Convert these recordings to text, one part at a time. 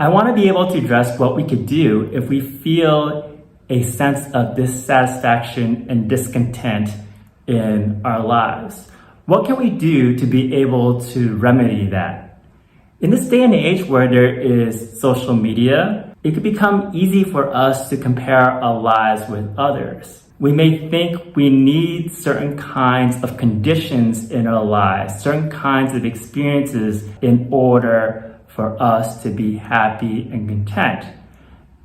I want to be able to address what we could do if we feel a sense of dissatisfaction and discontent in our lives. What can we do to be able to remedy that? In this day and age where there is social media, it could become easy for us to compare our lives with others. We may think we need certain kinds of conditions in our lives, certain kinds of experiences in order for us to be happy and content.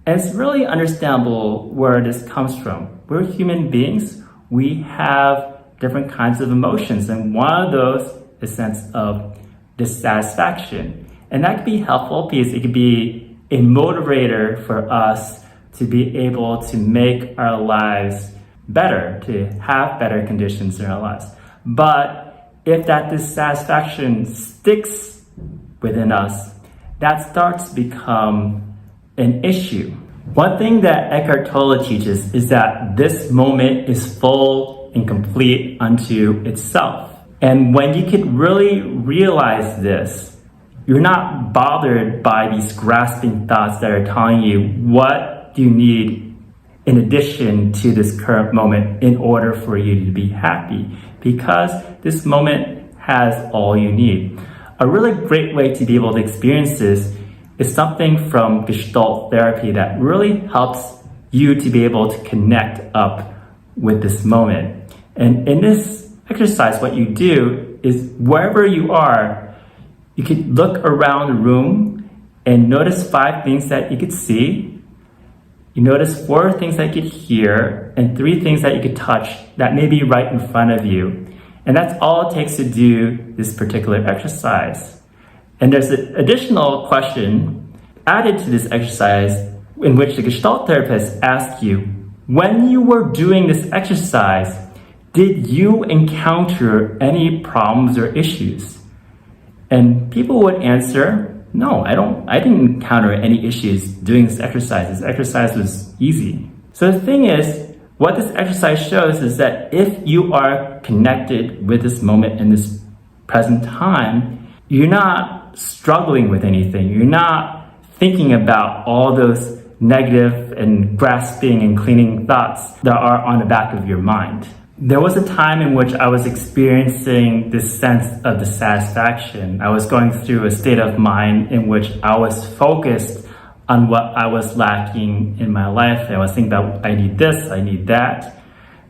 And it's really understandable where this comes from. We're human beings. We have different kinds of emotions, and one of those is a sense of dissatisfaction. And that could be helpful because it could be a motivator for us to be able to make our lives better, to have better conditions in our lives. But if that dissatisfaction sticks within us, that starts to become an issue. One thing that Eckhart Tolle teaches is that this moment is full and complete unto itself. And when you could really realize this, you're not bothered by these grasping thoughts that are telling you what do you need in addition to this current moment in order for you to be happy, because this moment has all you need. A really great way to be able to experience this is something from Gestalt therapy that really helps you to be able to connect up with this moment. And in this exercise, what you do is wherever you are, you can look around the room and notice 5 things that you could see. You notice 4 things that you could hear and 3 things that you could touch that may be right in front of you. And that's all it takes to do this particular exercise. And there's an additional question added to this exercise in which the Gestalt therapist asks you, when you were doing this exercise, did you encounter any problems or issues? And people would answer, no, I didn't encounter any issues doing this exercise. This exercise was easy. So the thing is, what this exercise shows is that if you are connected with this moment in this present time, you're not struggling with anything. You're not thinking about all those negative and grasping and clinging thoughts that are on the back of your mind. There was a time in which I was experiencing this sense of dissatisfaction. I was going through a state of mind in which I was focused on what I was lacking in my life. I was thinking about, I need this, I need that.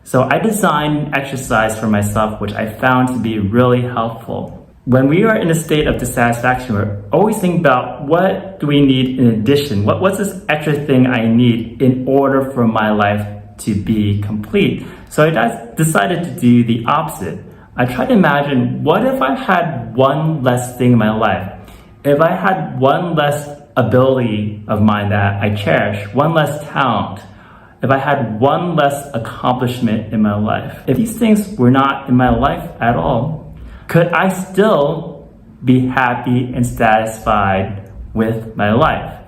So I designed exercise for myself, which I found to be really helpful. When we are in a state of dissatisfaction, we're always thinking about what do we need in addition? What's this extra thing I need in order for my life to be complete? So I decided to do the opposite. I tried to imagine, what if I had one less thing in my life? If I had one less ability of mine that I cherish, one less talent, if I had one less accomplishment in my life, if these things were not in my life at all, could I still be happy and satisfied with my life?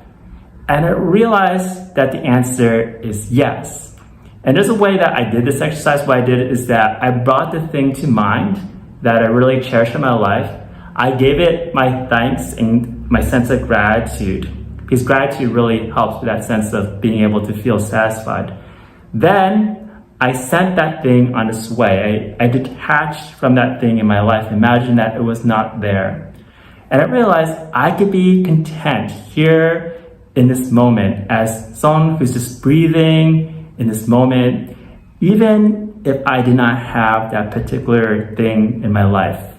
And I realized that the answer is yes. And there's a way that I did this exercise. What I did is that I brought the thing to mind that I really cherish in my life. I gave it my thanks and my sense of gratitude, because gratitude really helps with that sense of being able to feel satisfied. Then I sent that thing on its way. I detached from that thing in my life, imagine that it was not there. And I realized I could be content here in this moment as someone who's just breathing in this moment, even if I did not have that particular thing in my life.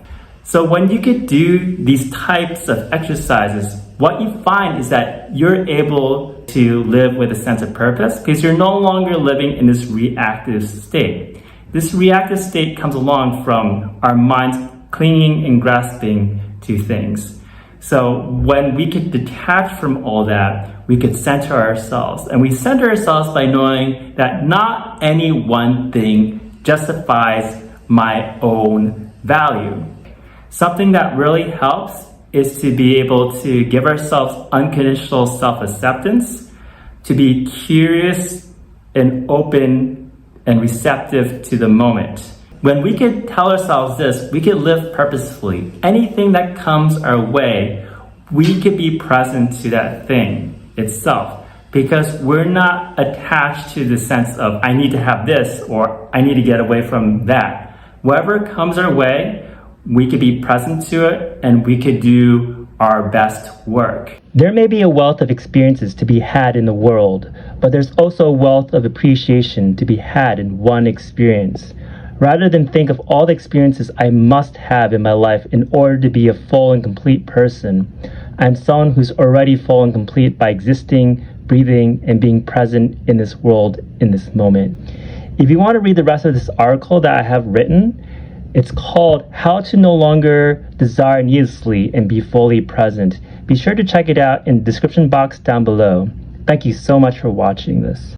So when you could do these types of exercises, what you find is that you're able to live with a sense of purpose because you're no longer living in this reactive state. This reactive state comes along from our minds clinging and grasping to things. So when we could detach from all that, we could center ourselves. And we center ourselves by knowing that not any one thing justifies my own value. Something that really helps is to be able to give ourselves unconditional self-acceptance, to be curious and open and receptive to the moment. When we could tell ourselves this, we could live purposefully. Anything that comes our way, we could be present to that thing itself, because we're not attached to the sense of I need to have this or I need to get away from that. Whatever comes our way, we could be present to it and we could do our best work. There may be a wealth of experiences to be had in the world, but there's also a wealth of appreciation to be had in one experience. Rather than think of all the experiences I must have in my life in order to be a full and complete person, I'm someone who's already full and complete by existing, breathing, and being present in this world in this moment. If you want to read the rest of this article that I have written, it's called How to No Longer Desire Needlessly and Be Fully Present. Be sure to check it out in the description box down below. Thank you so much for watching this.